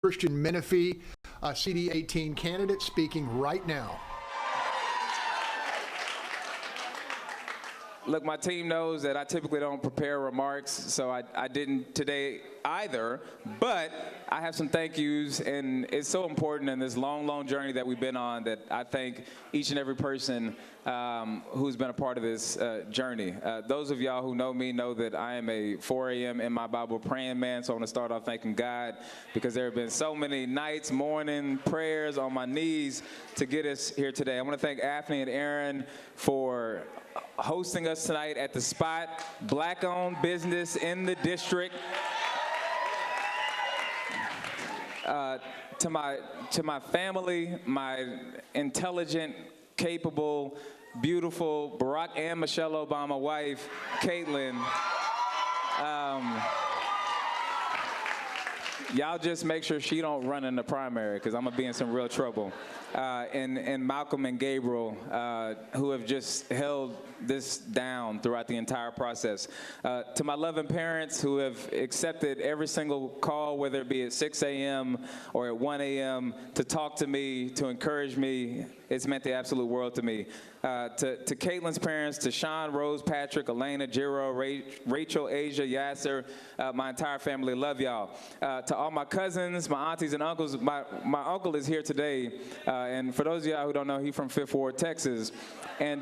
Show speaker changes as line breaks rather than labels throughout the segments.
Christian Menefee, CD18 candidate, speaking right now.
Look, my team knows that I typically don't prepare remarks, so I didn't today either, but I have some thank yous, and it's so important in this long, long journey that we've been on that I thank each and every person who's been a part of this journey. Those of y'all who know me know that I am a 4 a.m. in my Bible praying man, so I want to start off thanking God because there have been so many nights, morning prayers on my knees to get us here today. I want to thank Afni and Aaron for hosting us tonight at the spot, black-owned business in the district. To my family, my intelligent, capable, beautiful Barack and Michelle Obama wife, Caitlin. Y'all just make sure she don't run in the primary because I'm gonna be in some real trouble. And Malcolm and Gabriel, who have just held this down throughout the entire process. To my loving parents who have accepted every single call, whether it be at 6 a.m. or at 1 a.m. to talk to me, to encourage me, it's meant the absolute world to me. To Caitlin's parents, to Sean, Rose, Patrick, Elena, Jiro, Rachel, Asia, Yasser, my entire family, love y'all. To all my cousins, my aunties and uncles, my uncle is here today. And for those of y'all who don't know, he's from Fifth Ward, Texas. And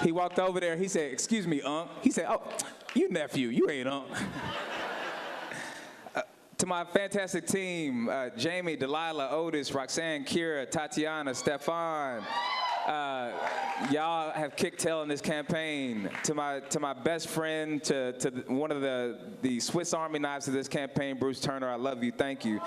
he walked over there, he said, "Excuse me, Unc." He said, "Oh, you nephew, you ain't Unc." To my fantastic team, Jamie, Delilah, Otis, Roxanne, Kira, Tatiana, Stefan, y'all have kicked tail in this campaign. To my best friend, to one of the Swiss Army knives of this campaign, Bruce Turner, I love you, thank you.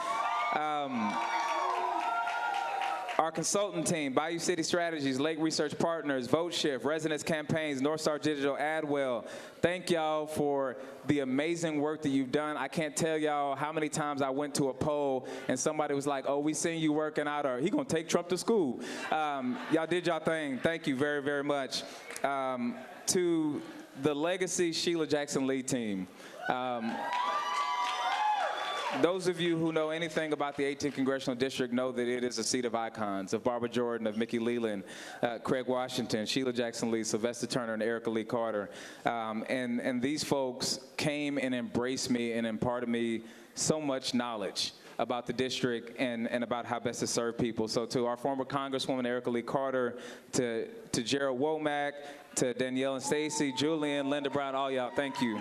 Our consultant team, Bayou City Strategies, Lake Research Partners, Vote Shift, Residence Campaigns, North Star Digital, Adwell. Thank y'all for the amazing work that you've done. I can't tell y'all how many times I went to a poll and somebody was like, "Oh, we seen you working out," or "He gonna take Trump to school." Y'all did y'all thing. Thank you very, very much. To the Legacy Sheila Jackson Lee team. Those of you who know anything about the 18th Congressional District know that it is a seat of icons, of Barbara Jordan, of Mickey Leland, Craig Washington, Sheila Jackson Lee, Sylvester Turner, and Erica Lee Carter. And these folks came and embraced me and imparted me so much knowledge about the district and about how best to serve people. So to our former Congresswoman Erica Lee Carter, to Gerald Womack, to Danielle and Stacy, Julian, Linda Brown, all y'all, thank you.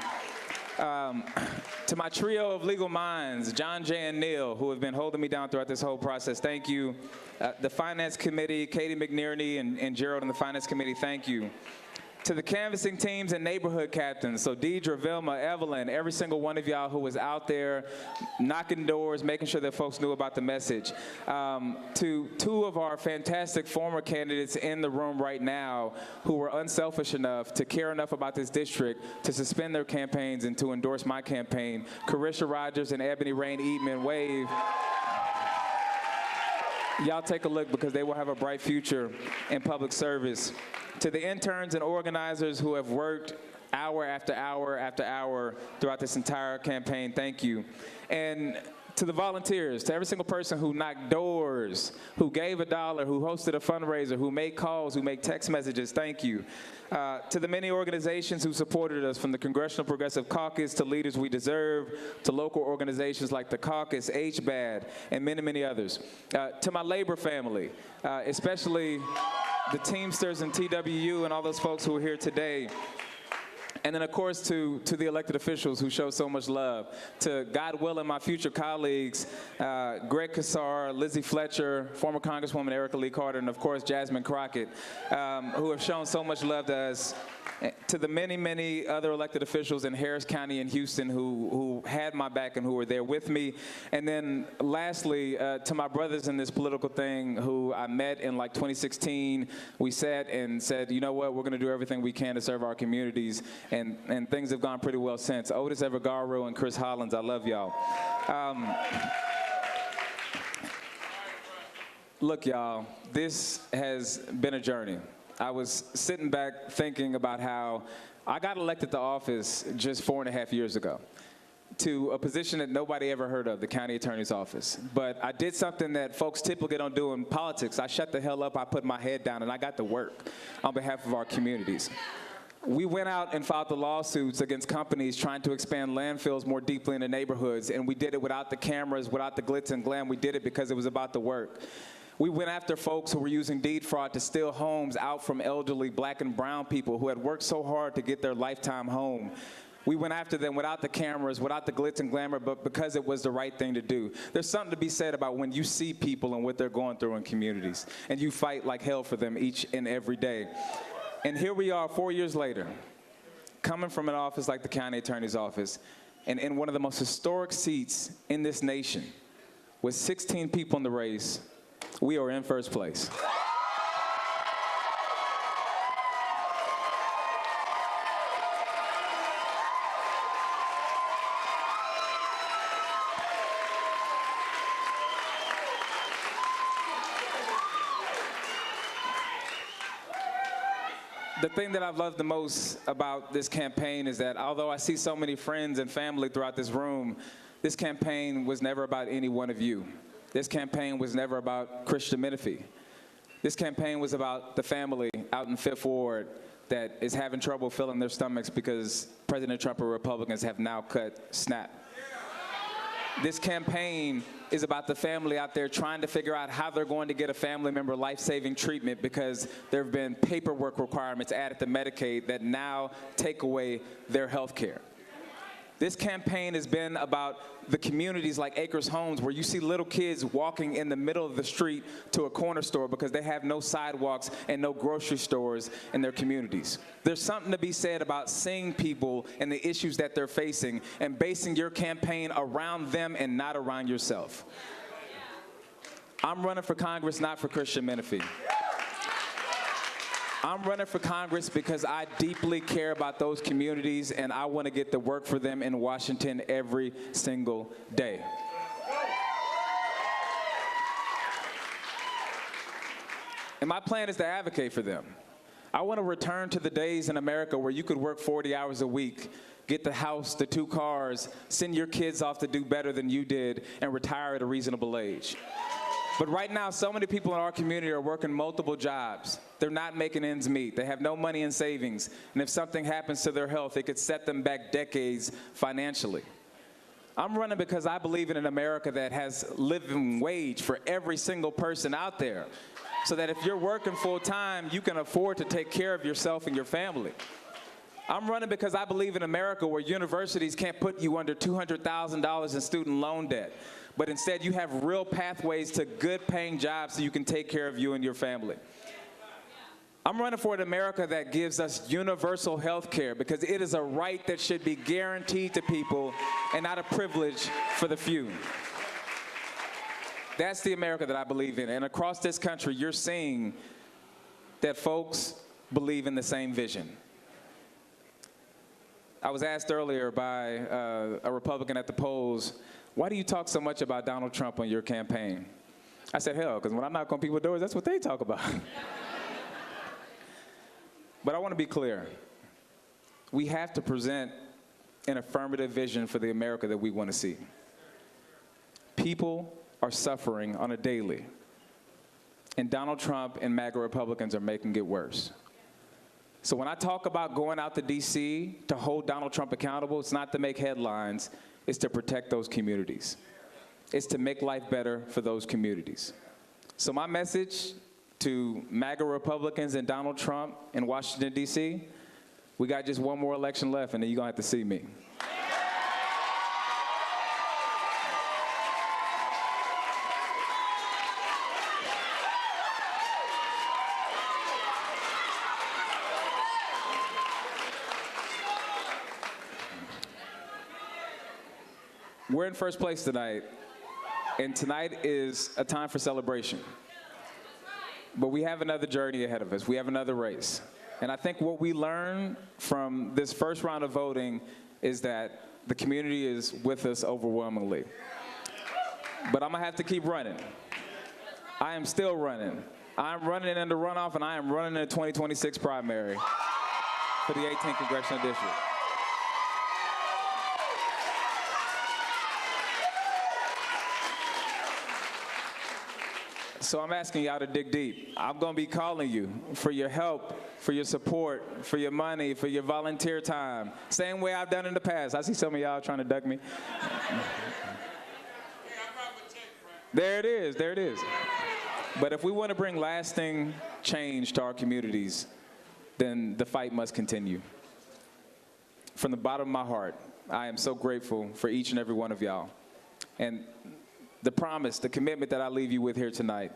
To my trio of legal minds, John, Jay, and Neil, who have been holding me down throughout this whole process, thank you. The Finance Committee, Katie McNerney and Gerald and the Finance Committee, thank you. To the canvassing teams and neighborhood captains, so Deidre, Vilma, Evelyn, every single one of y'all who was out there knocking doors, making sure that folks knew about the message. To two of our fantastic former candidates in the room right now who were unselfish enough to care enough about this district to suspend their campaigns and to endorse my campaign, Carisha Rogers and Ebony Rain Eatman, wave. Y'all take a look because they will have a bright future in public service. To the interns and organizers who have worked hour after hour after hour throughout this entire campaign, thank you. And to the volunteers, to every single person who knocked doors, who gave $1, who hosted a fundraiser, who made calls, who made text messages, thank you. To the many organizations who supported us, from the Congressional Progressive Caucus to Leaders We Deserve, to local organizations like the Caucus, HBAD, and many, many others. To my labor family, especially the Teamsters and TWU and all those folks who are here today. And then, of course, to the elected officials who show so much love. To, God willing, my future colleagues, Greg Kassar, Lizzie Fletcher, former Congresswoman Erica Lee Carter, and, of course, Jasmine Crockett, who have shown so much love to us. To the many, many other elected officials in Harris County and Houston who had my back and who were there with me. And then lastly, to my brothers in this political thing who I met in like 2016, we sat and said, you know what, we're gonna do everything we can to serve our communities. And things have gone pretty well since. Otis Evergaro and Chris Hollins, I love y'all. Look, y'all, this has been a journey. I was sitting back thinking about how I got elected to office just 4.5 years ago. to a position that nobody ever heard of, the county attorney's office. But I did something that folks typically don't do in politics. I shut the hell up, I put my head down, and I got to work on behalf of our communities. We went out and filed the lawsuits against companies trying to expand landfills more deeply in the neighborhoods, and we did it without the cameras, without the glitz and glam. We did it because it was about the work. We went after folks who were using deed fraud to steal homes out from elderly black and brown people who had worked so hard to get their lifetime home. We went after them without the cameras, without the glitz and glamour, but because it was the right thing to do. There's something to be said about when you see people and what they're going through in communities, and you fight like hell for them each and every day. And here we are 4 years later, coming from an office like the county attorney's office, and in one of the most historic seats in this nation, with 16 people in the race, we are in first place. The thing that I've loved the most about this campaign is that although I see so many friends and family throughout this room, this campaign was never about any one of you. This campaign was never about Christian Menefee. This campaign was about the family out in Fifth Ward that is having trouble filling their stomachs because President Trump and Republicans have now cut SNAP. This campaign is about the family out there trying to figure out how they're going to get a family member life-saving treatment because there have been paperwork requirements added to Medicaid that now take away their health care. This campaign has been about the communities like Acres Homes, where you see little kids walking in the middle of the street to a corner store because they have no sidewalks and no grocery stores in their communities. There's something to be said about seeing people and the issues that they're facing and basing your campaign around them and not around yourself. I'm running for Congress not for Christian Menefee. I'm running for Congress because I deeply care about those communities and I want to get to work for them in Washington every single day. And my plan is to advocate for them. I want to return to the days in America where you could work 40 hours a week, get the house, the 2 cars, send your kids off to do better than you did, and retire at a reasonable age. But right now, so many people in our community are working multiple jobs. They're not making ends meet. They have no money in savings. And if something happens to their health, it could set them back decades financially. I'm running because I believe in an America that has living wage for every single person out there, so that if you're working full time, you can afford to take care of yourself and your family. I'm running because I believe in America where universities can't put you under $200,000 in student loan debt, but instead you have real pathways to good paying jobs so you can take care of you and your family. I'm running for an America that gives us universal health care because it is a right that should be guaranteed to people and not a privilege for the few. That's the America that I believe in. And across this country, you're seeing that folks believe in the same vision. I was asked earlier by a Republican at the polls, why do you talk so much about Donald Trump on your campaign? I said, hell, because when I knock on people's doors, that's what they talk about. But I want to be clear. We have to present an affirmative vision for the America that we want to see. People are suffering on a daily, and Donald Trump and MAGA Republicans are making it worse. So when I talk about going out to D.C. to hold Donald Trump accountable, it's not to make headlines, it's to protect those communities. It's to make life better for those communities. So my message to MAGA Republicans and Donald Trump in Washington, D.C., we got just one more election left, and then you're going to have to see me. We're in first place tonight, and tonight is a time for celebration. But we have another journey ahead of us. We have another race. And I think what we learned from this first round of voting is that the community is with us overwhelmingly. But I'm going to have to keep running. I am still running. I'm running in the runoff, and I am running in the 2026 primary for the 18th Congressional District. So I'm asking y'all to dig deep. I'm going to be calling you for your help, for your support, for your money, for your volunteer time. Same way I've done in the past. I see some of y'all trying to duck me. There it is. There it is. But if we want to bring lasting change to our communities, then the fight must continue. From the bottom of my heart, I am so grateful for each and every one of y'all. And the promise, the commitment that I leave you with here tonight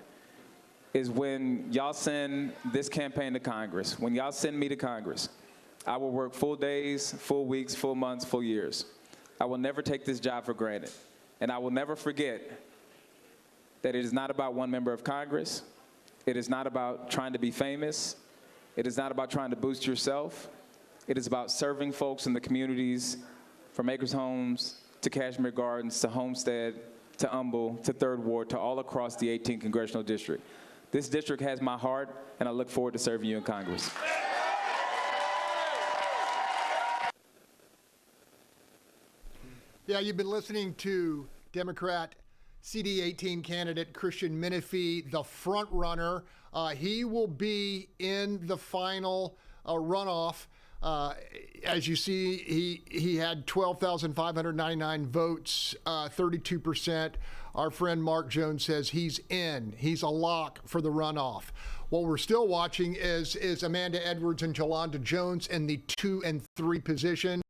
is when y'all send this campaign to Congress, when y'all send me to Congress, I will work full days, full weeks, full months, full years. I will never take this job for granted. And I will never forget that it is not about one member of Congress. It is not about trying to be famous. It is not about trying to boost yourself. It is about serving folks in the communities, from Acres Homes to Cashmere Gardens to Homestead to Humble to Third Ward to all across the 18th Congressional District. This district has my heart, and I look forward to serving you in Congress.
Yeah, you've been listening to Democrat CD18 candidate Christian Menefee, the front runner. He will be in the final runoff. As you see, he had 12,599 votes, 32%. Our friend Mark Jones says he's in. He's a lock for the runoff. What we're still watching is Amanda Edwards and Jolanda Jones in the 2 and 3 position.